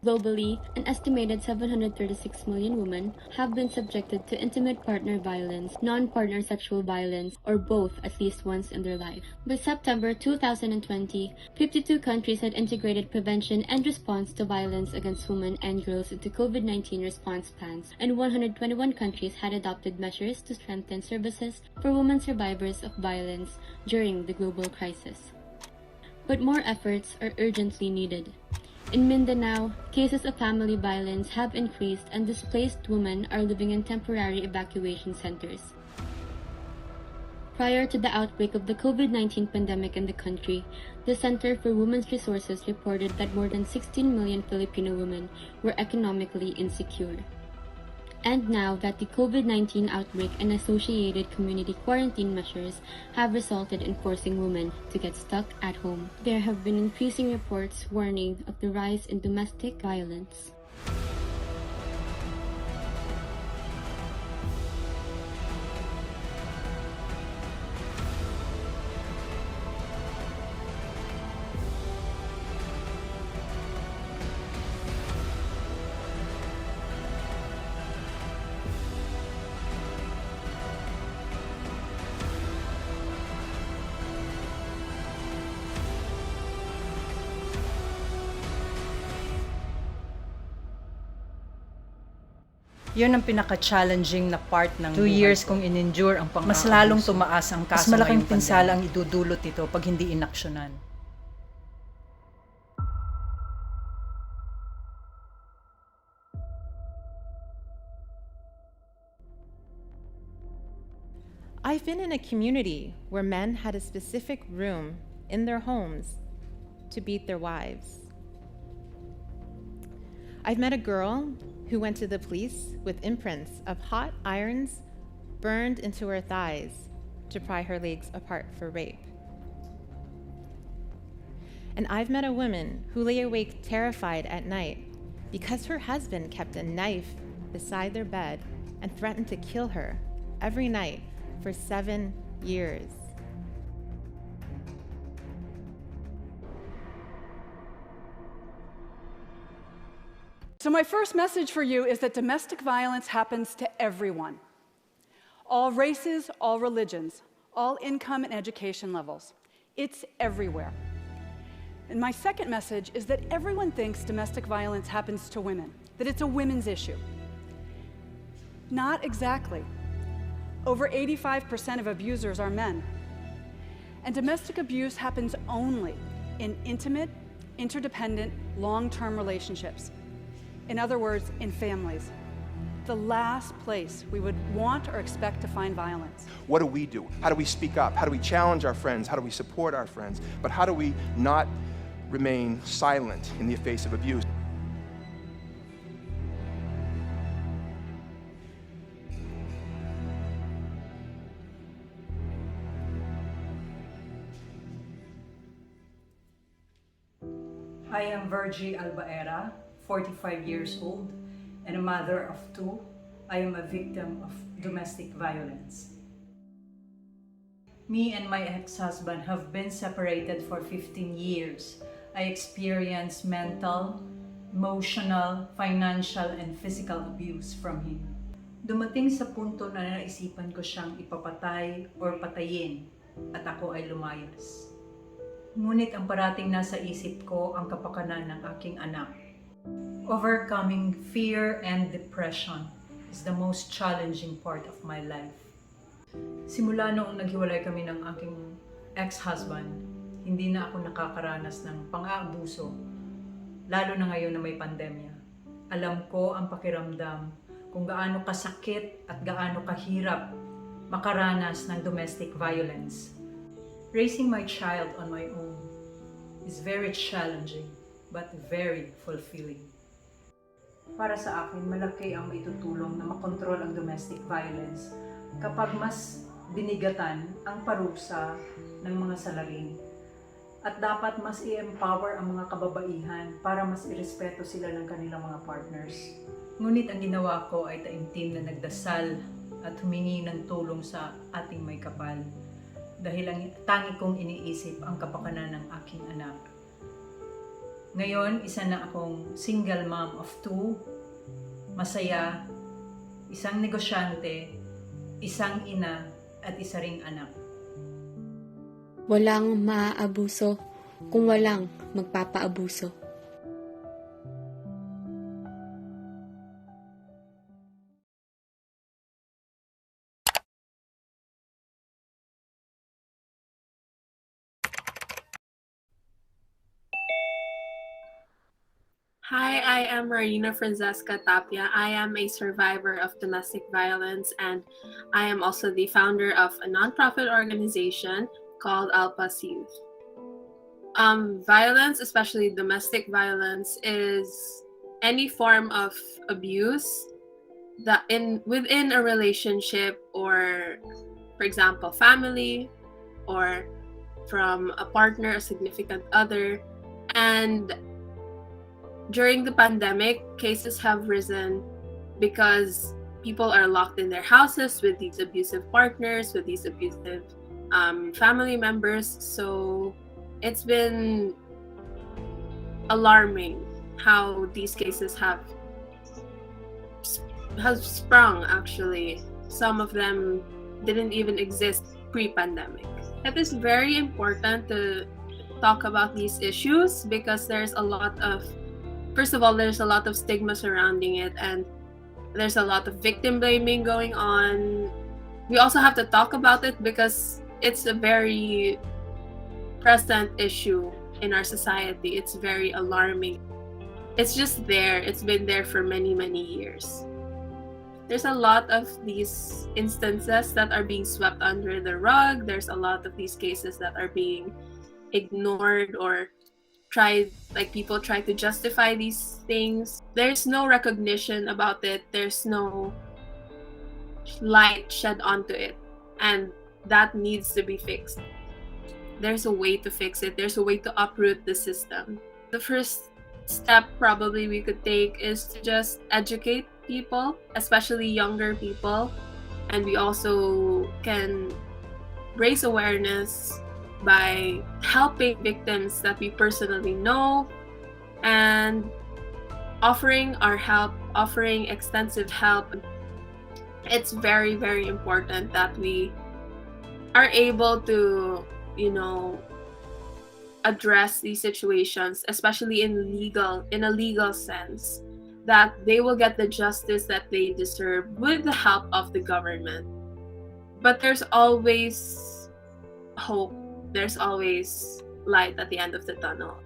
Globally, an estimated 736 million women have been subjected to intimate partner violence, non-partner sexual violence, or both at least once in their life. By September 2020, 52 countries had integrated prevention and response to violence against women and girls into COVID-19 response plans, and 121 countries had adopted measures to strengthen services for women survivors of violence during the global crisis. But more efforts are urgently needed. In Mindanao, cases of family violence have increased and displaced women are living in temporary evacuation centers. Prior to the outbreak of the COVID-19 pandemic in the country, the Center for Women's Resources reported that more than 16 million Filipino women were economically insecure. And now that the COVID-19 outbreak and associated community quarantine measures have resulted in forcing women to get stuck at home, there have been increasing reports warning of the rise in domestic violence. Yun ang pinaka-challenging na part ng 2 years kong in-endure ang pang-aabuso. Mas lalong tumaas ang kaso. Mas malaking ngayong pinsala ang pandemya. idudulot nito pag hindi inaksyonan. I've been in a community where men had a specific room in their homes to beat their wives. I've met a girl who went to the police with imprints of hot irons burned into her thighs to pry her legs apart for rape. And I've met a woman who lay awake terrified at night because her husband kept a knife beside their bed and threatened to kill her every night for 7 years. So my first message for you is that domestic violence happens to everyone. All races, all religions, all income and education levels. It's everywhere. And my second message is that everyone thinks domestic violence happens to women, that it's a women's issue. Not exactly. Over 85% of abusers are men. And domestic abuse happens only in intimate, interdependent, long-term relationships. In other words, in families. The last place we would want or expect to find violence. What do we do? How do we speak up? How do we challenge our friends? How do we support our friends? But how do we not remain silent in the face of abuse? I am Virgie Albaera, 45 years old, and a mother of 2. I am a victim of domestic violence. Me and my ex-husband have been separated for 15 years. I experienced mental, emotional, financial, and physical abuse from him. Dumating sa punto na naisipan ko siyang ipapatay or patayin at ako ay lumayas. Ngunit ang parating nasa isip ko ang kapakanan ng aking anak. Overcoming fear and depression is the most challenging part of my life. Simula noong naghiwalay kami ng aking ex-husband, hindi na ako nakakaranas ng pang-aabuso, lalo na ngayon na may pandemya. Alam ko ang pakiramdam kung gaano kasakit at gaano kahirap makaranas ng domestic violence. Raising my child on my own is very challenging but very fulfilling. Para sa akin, malaki ang maitutulong na makontrol ang domestic violence kapag mas binigatan ang parusa ng mga salarin. At dapat mas i-empower ang mga kababaihan para mas irespeto sila ng kanilang mga partners. Ngunit ang ginawa ko ay taimtim na nagdasal at humingi ng tulong sa ating may kapal. Dahil ang tangi kong iniisip ang kapakanan ng aking anak. Ngayon, isa na akong single mom of 2, masaya, isang negosyante, isang ina, at isa ring anak. Walang maaabuso kung walang magpapaabuso. Hi, I am Marina Francesca Tapia. I am a survivor of domestic violence, and I am also the founder of a nonprofit organization called Alpas Youth. Violence, especially domestic violence, is any form of abuse that within a relationship, or, for example, family, or from a partner, a significant other. And during the pandemic, cases have risen because people are locked in their houses with these abusive partners, with these abusive family members. So it's been alarming how these cases have sprung, actually. Some of them didn't even exist pre-pandemic. It is very important to talk about these issues because there's a lot of, first of all, there's a lot of stigma surrounding it, and there's a lot of victim blaming going on. We also have to talk about it because it's a very present issue in our society. It's very alarming. It's just there. It's been there for many, many years. There's a lot of these instances that are being swept under the rug. There's a lot of these cases that are being ignored or people try to justify these things. There's no recognition about it. There's no light shed onto it, and that needs to be fixed. There's a way to fix it. There's a way to uproot the system. The first step probably we could take is to just educate people, especially younger people, and we also can raise awareness by helping victims that we personally know and offering our help, offering extensive help. It's very, very important that we are able to, address these situations, especially in a legal sense, that they will get the justice that they deserve with the help of the government. But there's always hope. There's always light at the end of the tunnel.